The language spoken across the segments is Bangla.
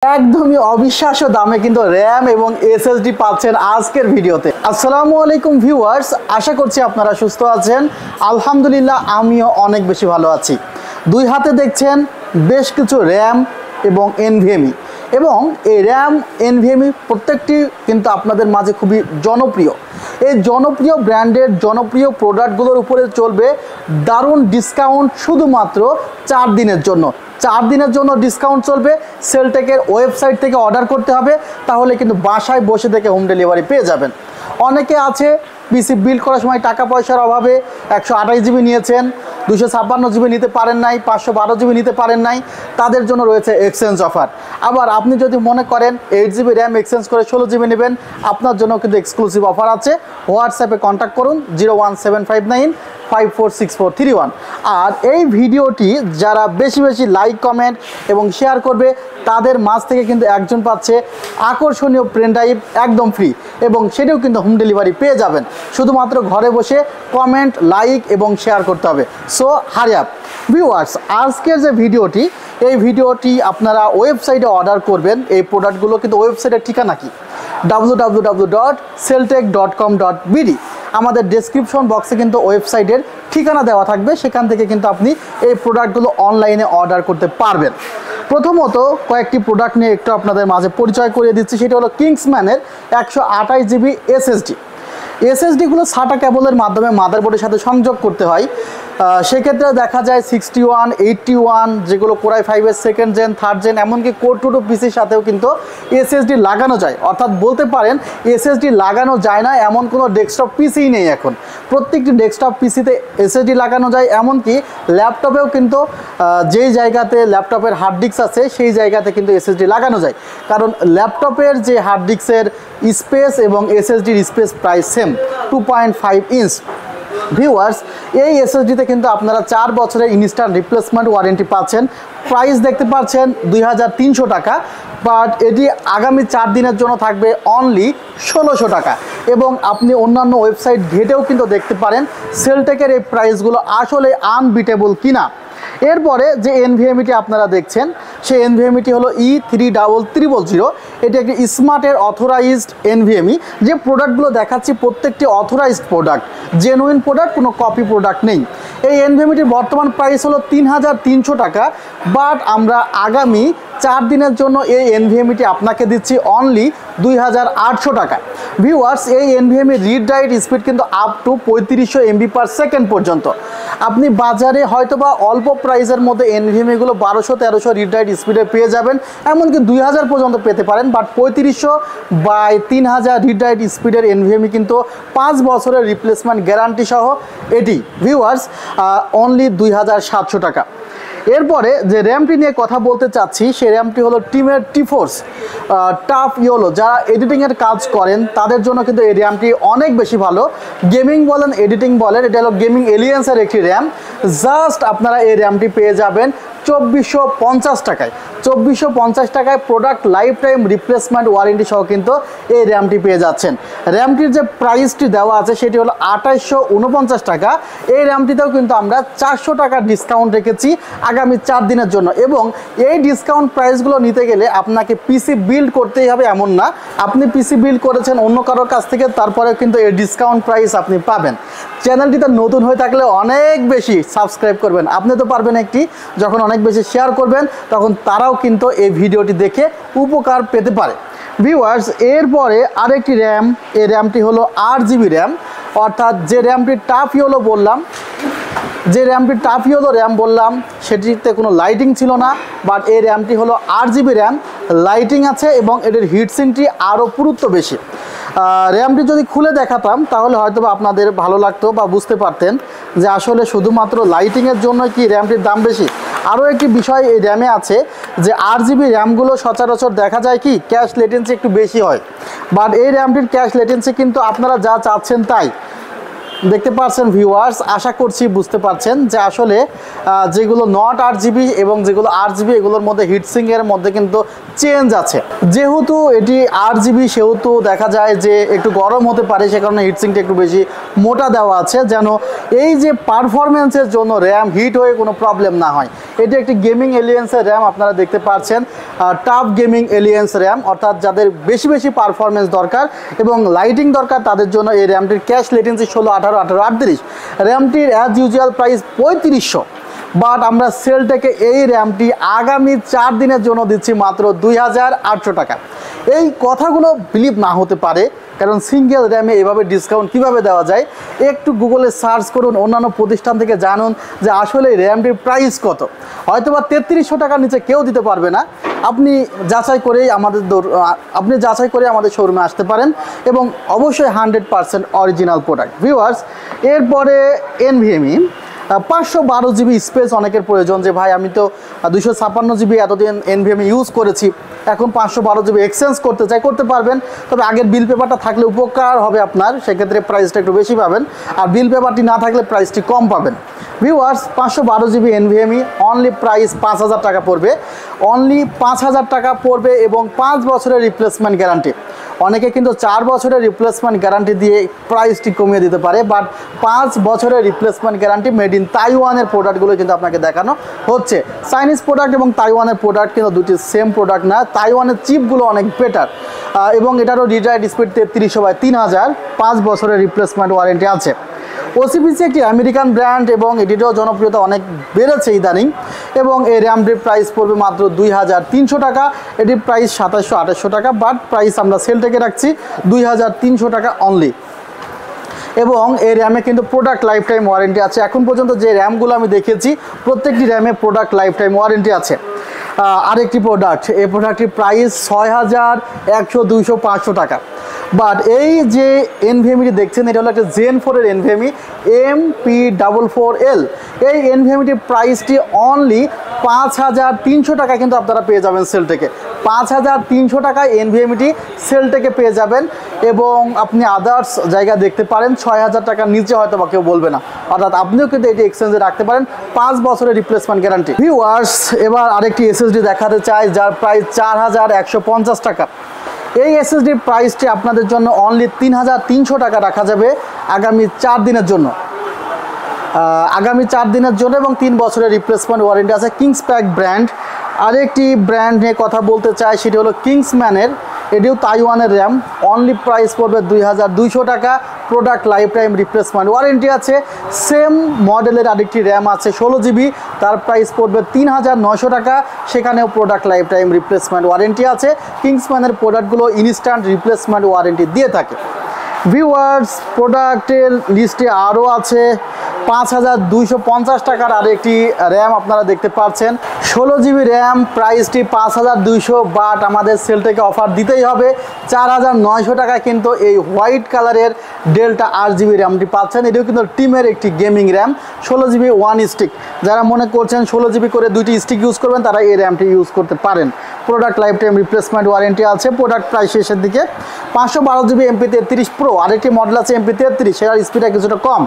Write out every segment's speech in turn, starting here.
একদমই অবিশ্বাস্য দামে কিন্তু র্যাম এবং এসএসডি পাচ্ছেন আজকের ভিডিওতে। আসসালামু আলাইকুম ভিউয়ার্স, আশা করছি আপনারা সুস্থ আছেন। আলহামদুলিল্লাহ আমিও অনেক বেশি ভালো আছি। দুই হাতে দেখছেন বেশ কিছু র্যাম এবং এনভিএমই, এবং এই র্যাম এনভিএমই প্রত্যেকটি কিন্তু আপনাদের মাঝে খুবই জনপ্রিয়। এই জনপ্রিয় ব্র্যান্ডের জনপ্রিয় প্রোডাক্টগুলোর উপরে চলবে দারুণ ডিসকাউন্ট শুধুমাত্র 4 দিনের জন্য। 4 দিনের জন্য ডিসকাউন্ট চলবে। সেলটেকের ওয়েবসাইট থেকে অর্ডার করতে হবে, তাহলে কিন্তু বাসায় বসে থেকে হোম ডেলিভারি পেয়ে যাবেন। অনেকে আছে পিসি বিল্ড করার সময় টাকা পয়সার অভাবে 128 জিবি নিয়েছেন, 256 জিবি নিতে পারেন নাই, 512 জিবি নিতে পারেন নাই, তাদের জন্য রয়েছে এক্সচেঞ্জ অফার। আবার আপনি যদি মনে করেন 8 জিবি র্যাম এক্সচেঞ্জ করে 16 জিবি নেবেন, আপনার জন্য কিন্তু এক্সক্লুসিভ অফার আছে। হোয়াটসঅ্যাপে কন্ট্যাক্ট করুন 01759546431। আর এই ভিডিওটি যারা বেশি বেশি লাইক, কমেন্ট এবং শেয়ার করবে, তাদের মাঝ থেকে কিন্তু একজন পাচ্ছে আকর্ষণীয় পেন ড্রাইভ একদম ফ্রি, এবং সেটাও কিন্তু হোম ডেলিভারি পেয়ে যাবেন। শুধুমাত্র ঘরে বসে কমেন্ট, লাইক এবং শেয়ার করতে হবে। সো হারি আপ ভিউয়ার্স, আজকের যে ভিডিওটি, এই ভিডিওটি আপনারা ওয়েবসাইটে অর্ডার করবেন। এই প্রোডাক্টগুলো কিন্তু ওয়েবসাইটের ঠিকানা কি? www.celtec.com.bd। আমাদের ডেসক্রিপশন বক্সে কিন্তু ওয়েবসাইটের ঠিকানা দেওয়া থাকবে, সেখান থেকে কিন্তু আপনি এই প্রোডাক্টগুলো অনলাইনে অর্ডার করতে পারবেন। প্রথমত কয়েকটি প্রোডাক্ট নিয়ে একটু আপনাদের মাঝে পরিচয় করিয়ে দিচ্ছি। সেটা হলো কিংসম্যানের 128 জিবি এসএসডি। এসএসডিগুলো SATA কেবলের মাধ্যমে মাদারবোর্ডের সাথে সংযোগ করতে হয়। সেক্ষেত্রে দেখা যায় 61, 81, যেগুলো কোরাই 5-এর সেকেন্ড জেন, থার্ড জেন, এমনকি কোর 2 পিসির সাথেও কিন্তু এসএসডি লাগানো যায়। অর্থাৎ বলতে পারেন এসএসডি লাগানো যায় না এমন কোনো ডেস্কটপ পিসিই নেই এখন। প্রত্যেকটি ডেস্কটপ পিসিতে এসএসডি লাগানো যায়, এমনকি ল্যাপটপেও কিন্তু যেই জায়গাতে ল্যাপটপের হার্ড ডিস্ক আছে সেই জায়গাতে কিন্তু এসএসডি লাগানো যায়। কারণ ল্যাপটপের যে হার্ড ডিস্কের স্পেস এবং এসএসডির স্পেস প্রায় সেম, 2.5 ইঞ্চ। ভিউয়ার্স, এই এসএসডিতে কিন্তু আপনারা 4 বছরের ইনস্ট্যান্ট রিপ্লেসমেন্ট ওয়ারেন্টি পাচ্ছেন। প্রাইস দেখতে পাচ্ছেন 2300 টাকা, বাট এটি আগামী 4 দিনের জন্য থাকবে অনলি 1600 টাকা। এবং আপনি অন্যান্য ওয়েবসাইট ঘেটেও কিন্তু দেখতে পারেন সেলটেকের এই প্রাইসগুলো আসলে আনবিটেবল কিনা। এরপরে যে এনভিএমইটি আপনারা দেখছেন, সেই এনভিএমইটি হলো E3300। এটি একটি স্মার্টের অথরাইজড এনভিএমই। যে প্রোডাক্টগুলো দেখাচ্ছি প্রত্যেকটি অথরাইজড প্রোডাক্ট, জেনুইন প্রোডাক্ট, কোনো কপি প্রোডাক্ট নেই। এই এনভিএমইটির বর্তমান প্রাইস হলো 3300 টাকা, বাট আমরা আগামী 4 দিনের জন্য এই এনভিএমইটি আপনাকে দিচ্ছি অনলি 2800 টাকা। ভিউয়ার্স, এই এনভিএমই রিড রাইট স্পিড কিন্তু আপ টু 3500 MB/s পর্যন্ত। আপনি বাজারে হয়তোবা অল্প প্রাইসের মধ্যে এনভিএমইগুলো 1200-1300 রিড রাইট স্পিডে পেয়ে যাবেন, এমনকি 2000 পর্যন্ত পেতে পারেন। বাট 3500/3000 রিড রাইট স্পিডের এনভিএমই কিন্তু 5 বছরের রিপ্লেসমেন্ট গ্যারান্টি সহ এটি ভিউয়ার্স অনলি 2700 টাকা। এরপরে যে র্যামটি নিয়ে কথা বলতে চাচ্ছি, সেই র্যামটি হলো টিমের টিফোর্স টাফ ইয়োলো। যারা এডিটিংয়ের কাজ করেন তাদের জন্য কিন্তু এই র্যামটি অনেক বেশি ভালো। গেমিং বলেন, এডিটিং বলেন, এটা হলো গেমিং এলিয়েন্সের একটি র্যাম। জাস্ট আপনারা এই র্যামটি পেয়ে যাবেন 2450 টাকায়। 2450 টাকায় product life time replacement warranty সহ কিন্তু এই র্যামটি পেয়ে যাচ্ছেন। র্যামটির যে প্রাইসটি দেওয়া আছে সেটি হলো 2849 টাকা। এই র্যামটিতেও কিন্তু আমরা 400 টাকা ডিসকাউন্ট রেখেছি আগামী 4 দিনের জন্য। এবং এই ডিসকাউন্ট প্রাইসগুলো নিতে গেলে আপনাকে পিসি বিল্ড করতেই হবে এমন না। আপনি পিসি বিল্ড করেছেন অন্য কারোর কাছ থেকে, তারপরেও কিন্তু এই ডিসকাউন্ট প্রাইস আপনি পাবেন। চ্যানেলটিতে নতুন হয়ে থাকলে অনেক বেশি সাবস্ক্রাইব করবেন। আপনি তো পারবেন একটি, যখন অনেক বেশি শেয়ার করবেন তখন তারাও কিন্তু এই ভিডিওটি দেখে উপকার পেতে পারে। ভিউয়ার্স, এরপরে আরেকটি র্যাম, এই র্যামটি হলো 8 জিবি র্যাম। অর্থাৎ যে র্যামটি টাফ ইয়োলো বললাম, র্যাম বললাম, সেটিতে কোনো লাইটিং ছিল না। বাট এই র্যামটি হলো 8 জিবি র্যাম, লাইটিং আছে এবং এটির হিটসিংটি আরও পুরুত্ব বেশি। র্যামটি যদি খুলে দেখাতাম তাহলে হয়তো আপনাদের ভালো লাগতো বা বুঝতে পারতেন যে আসলে শুধুমাত্র লাইটিংয়ের জন্য কি র্যামটির দাম বেশি। আরও একটি বিষয় এই র্যামে আছে যে 8 জিবি র্যামগুলো সচরাচর দেখা যায় কি ক্যাশ লেটেন্সি একটু বেশি হয়, বাট এই র্যামটির ক্যাশ লেটেন্সি কিন্তু আপনারা যা চাচ্ছেন তাই। দেখতে পাচ্ছেন ভিউয়ার্স, আশা করছি বুঝতে পারছেন যে আসলে যেগুলো নট 8 জিবি এবং যেগুলো 8 জিবি এগুলোর মধ্যে হিটসিংয়ের মধ্যে কিন্তু চেঞ্জ আছে। যেহেতু এটি 8 জিবি সেহেতু দেখা যায় যে একটু গরম হতে পারে, সে কারণে হিটসিংটা একটু বেশি মোটা দেওয়া আছে, যেন এই যে পারফরমেন্সের জন্য র্যাম হিট হয়ে কোনো প্রবলেম না হয়। এটি একটি গেমিং এলিয়েন্সের র্যাম, আপনারা দেখতে পাচ্ছেন টাফ গেমিং এলিয়েন্স র্যাম, অর্থাৎ যাদের বেশি বেশি পারফরমেন্স দরকার এবং লাইটিং দরকার তাদের জন্য এই র্যামটির ক্যাশ লেটেন্সি 16, 18, 18, 38। র্যামটির অ্যাজ ইউজুয়াল প্রাইস 3500, বাট আমরা সেল থেকে এই র্যামটি আগামী 4 দিনের জন্য দিচ্ছি মাত্র 2800 টাকা। এই কথাগুলো বিলিভ না হতে পারে, কারণ সিঙ্গেল র্যামে এভাবে ডিসকাউন্ট কিভাবে দেওয়া যায়। একটু গুগলে সার্চ করুন, অন্যান্য প্রতিষ্ঠান থেকে জানুন যে আসলে র্যামটির প্রাইস কত। হয়তোবা 3300 টাকার নিচে কেউ দিতে পারবে না। আপনি যাচাই করেই আমাদের শোরুমে আসতে পারেন এবং অবশ্যই 100% অরিজিনাল প্রোডাক্ট। ভিউয়ার্স, এরপরে NVMe 512 জিবি স্পেস অনেকের প্রয়োজন, যে ভাই আমি তো 256 জিবি এতদিন NVMe ইউজ করেছি, এখন 512 জিবি এক্সচেঞ্জ করতে চাই, করতে পারবেন। তবে আগের বিল পেপারটা থাকলে উপকার হবে আপনার, সেক্ষেত্রে প্রাইসটা একটু বেশি পাবেন, আর বিল পেপারটি না থাকলে প্রাইসটি কম পাবেন। Viewers, 512 GB NVMe only price 5000 টাকা পড়বে, অনলি 5000 টাকা পড়বে এবং 5 বছরের রিপ্লেসমেন্ট গ্যারান্টি। অনেকে কিন্তু 4 বছরের রিপ্লেসমেন্ট গ্যারান্টি দিয়ে প্রাইসটি কমিয়ে দিতে পারে, বাট 5 বছরের রিপ্লেসমেন্ট গ্যারান্টি মেড ইন তাইওয়ানের প্রোডাক্টগুলো কিন্তু আপনাকে দেখানো হচ্ছে। চাইনিজ প্রোডাক্ট এবং তাইওয়ানের প্রোডাক্ট কিন্তু দুটি সেম প্রোডাক্ট না, তাইওয়ানের চিপগুলো অনেক বেটার এবং এটারও রিড স্পিড 3300/3000, 5 বছরের রিপ্লেসমেন্ট ওয়ারেন্টি আছে। OCPC একটি আমেরিকান ব্র্যান্ড এবং এটিরও জনপ্রিয়তা অনেক বেড়েছে ইদানিং, এবং এই র্যামটির প্রাইস পড়বে মাত্র 2300 টাকা। এটির প্রাইস 2700-2800 টাকা, বাট প্রাইস আমরা সেল থেকে রাখছি 2300 টাকা অনলি। এবং এই র্যামে কিন্তু প্রোডাক্ট লাইফ টাইম ওয়ারেন্টি আছে। এখন পর্যন্ত যে র্যামগুলো আমি দেখেছি প্রত্যেকটি র্যামে প্রোডাক্ট লাইফ টাইম ওয়ারেন্টি আছে। আরেকটি প্রোডাক্ট, এই প্রোডাক্টটির প্রাইস 6100, 200, 500 টাকা। বাট এই যে NVMe দেখছেন, এটা হলো একটা Zen 4-এর NVMe MP44L। এই NVMeটির প্রাইসটি অনলি 5300 টাকা কিন্তু আপনারা পেয়ে যাবেন সেল থেকে। 5300 টাকায় NVMeটি সেল থেকে পেয়ে যাবেন, এবং আপনি আদার্স জায়গা দেখতে পারেন 6000 টাকার নিচে হয়তো বা কেউ বলবে না, অর্থাৎ আপনিও কিন্তু এটি এক্সচেঞ্জে রাখতে পারেন, 5 বছরের রিপ্লেসমেন্ট গ্যারান্টি। ভিউয়ার্স, এবার আরেকটি SSD দেখাতে চাই যার প্রাইস 4150 টাকা। এই SSDর প্রাইসটি আপনাদের জন্য অনলি 3300 টাকা রাখা যাবে আগামী 4 দিনের জন্য, এবং 3 বছরের রিপ্লেসমেন্ট ওয়ারেন্টি আছে। কিংসপ্যাক ব্র্যান্ড। আরেকটি ব্র্যান্ড নিয়ে কথা বলতে চাই, সেটি হলো কিংসম্যানের, এটিও তাইওয়ানের র্যাম, অনলি প্রাইস পড়বে 2200 টাকা, product life time replacement warranty আছে। সেম মডেলের আরেকটি র্যাম আছে 16 জিবি, তার প্রাইস পড়বে 3900 টাকা, সেখানেও product life time replacement warranty আছে। কিংসম্যানের প্রোডাক্টগুলো ইনস্ট্যান্ট রিপ্লেসমেন্ট ওয়ারেন্টি দিয়ে থাকে। ভিউয়ার্স, প্রোডাক্টের লিস্টে আরও আছে 5250 টাকার আরেকটি র্যাম আপনারা দেখতে পাচ্ছেন, 16 জিবি র্যাম, প্রাইসটি 5200, বাট আমাদের সেল থেকে অফার দিতেই হবে 4900 টাকা। কিন্তু এই হোয়াইট কালারের ডেল্টা 8 জিবি র্যামটি পাচ্ছেন, এটিও কিন্তু টিমের একটি গেমিং র্যাম, 16 জিবি 1 স্টিক। যারা মনে করছেন 16 জিবি করে 2টি স্টিক ইউজ করবেন, তারা এই র্যামটি ইউজ করতে পারেন। Product life time replacement warranty আছে। প্রোডাক্ট প্রাইস শেষের দিকে। 512 জিবি MP33 প্রো, আরেকটি মডেল আছে MP33, সেটার স্পিডটা কিছুটা কম,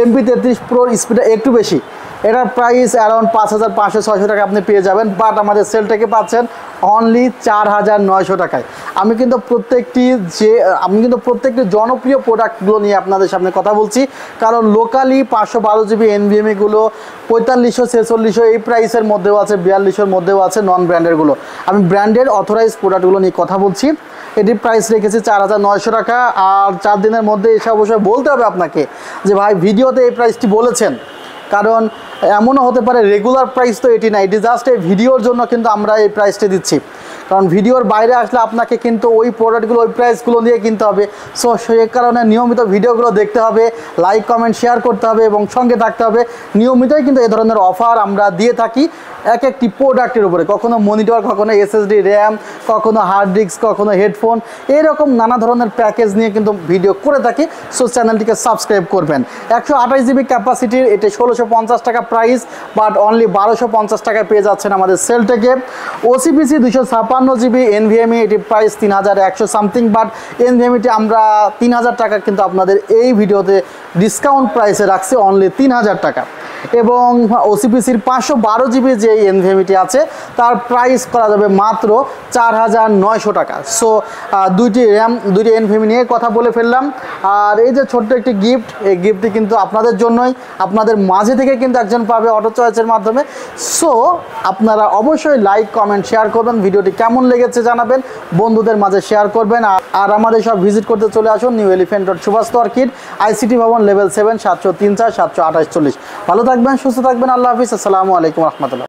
MP33 প্রোর স্পিডটা একটু বেশি। এটার প্রাইস অ্যারাউন্ড 5500-600 টাকা আপনি পেয়ে যাবেন, বাট আমাদের সেল থেকে পাচ্ছেন অনলি 4900 টাকায়। আমি কিন্তু প্রত্যেকটি জনপ্রিয় প্রোডাক্টগুলো নিয়ে আপনাদের সামনে কথা বলছি, কারণ লোকালি 512 জিবি NVMeগুলো 4500-4600 এই প্রাইসের মধ্যেও আছে, 4200-র মধ্যেও আছে নন ব্র্যান্ডেরগুলো। আমি ব্র্যান্ডেড অথরাইজ প্রোডাক্টগুলো নিয়ে কথা বলছি। এটির প্রাইস রেখেছি 4900 টাকা, আর 4 দিনের মধ্যে এসে অবশ্যই বলতে হবে আপনাকে যে ভাই ভিডিওতে এই প্রাইসটি বলেছেন, কারণ এমনও হতে পারে রেগুলার প্রাইস তো এটি না, এটি জাস্ট এই ভিডিওর জন্য কিন্তু আমরা এই প্রাইসটি দিচ্ছি, কারণ ভিডিওর বাইরে আসলে আপনাকে কিন্তু ওই প্রোডাক্টগুলো ওই প্রাইসগুলো দিয়ে কিনতে হবে। সো সেই কারণে নিয়মিত ভিডিওগুলো দেখতে হবে, লাইক কমেন্ট শেয়ার করতে হবে এবং সঙ্গে থাকতে হবে। নিয়মিতই কিন্তু এই ধরনের অফার আমরা দিয়ে থাকি এক একটি প্রোডাক্টের উপরে, কখনো মনিটর, কখনো SSD র্যাম, কখনো হার্ড ডিস্ক, কখনো হেডফোন, এরকম নানা ধরনের প্যাকেজ নিয়ে কিন্তু ভিডিও করে থাকি। সো চ্যানেলটিকে সাবস্ক্রাইব করবেন। 128 জিবি ক্যাপাসিটির, এটা 1650 টাকা প্রাইস, বাট অনলি 1250 টাকায় পেয়ে যাচ্ছেন আমাদের সেল থেকে। OCPC 256 জিবি NVMe, এটির প্রাইস 3100 সামথিং, বাট NVMeটি আমরা 3000 টাকা কিন্তু আপনাদের এই ভিডিওতে ডিসকাউন্ট প্রাইসে রাখছি, অনলি 3000 টাকা। এবং ওসিপিসির 512 জিবি যে এনভিএমইটি আছে তার প্রাইস করা যাবে মাত্র 4900 টাকা। সো দুইটি র্যাম দুইটি এনভিএমই নিয়ে কথা বলে ফেললাম। আর এই যে ছোট্ট একটি গিফট, এই গিফটটি কিন্তু আপনাদের জন্যই, আপনাদের মাঝে থেকে কিন্তু একজন পাবে অটো চয়েসের মাধ্যমে। সো আপনারা অবশ্যই লাইক কমেন্ট শেয়ার করবেন, ভিডিওটি কেমন লেগেছে জানাবেন, বন্ধুদের মাঝে শেয়ার করবেন। আর আমাদের সব ভিজিট করতে চলে আসুন new elephant road Subhash orchid, ICT ভবন, লেভেল 7, 703-4 728-40। ভালো থাকবেন, সুস্থ থাকবেন, আল্লাহ হাফিজ, আসসালামু আলাইকুম রহমতুল্লাহ।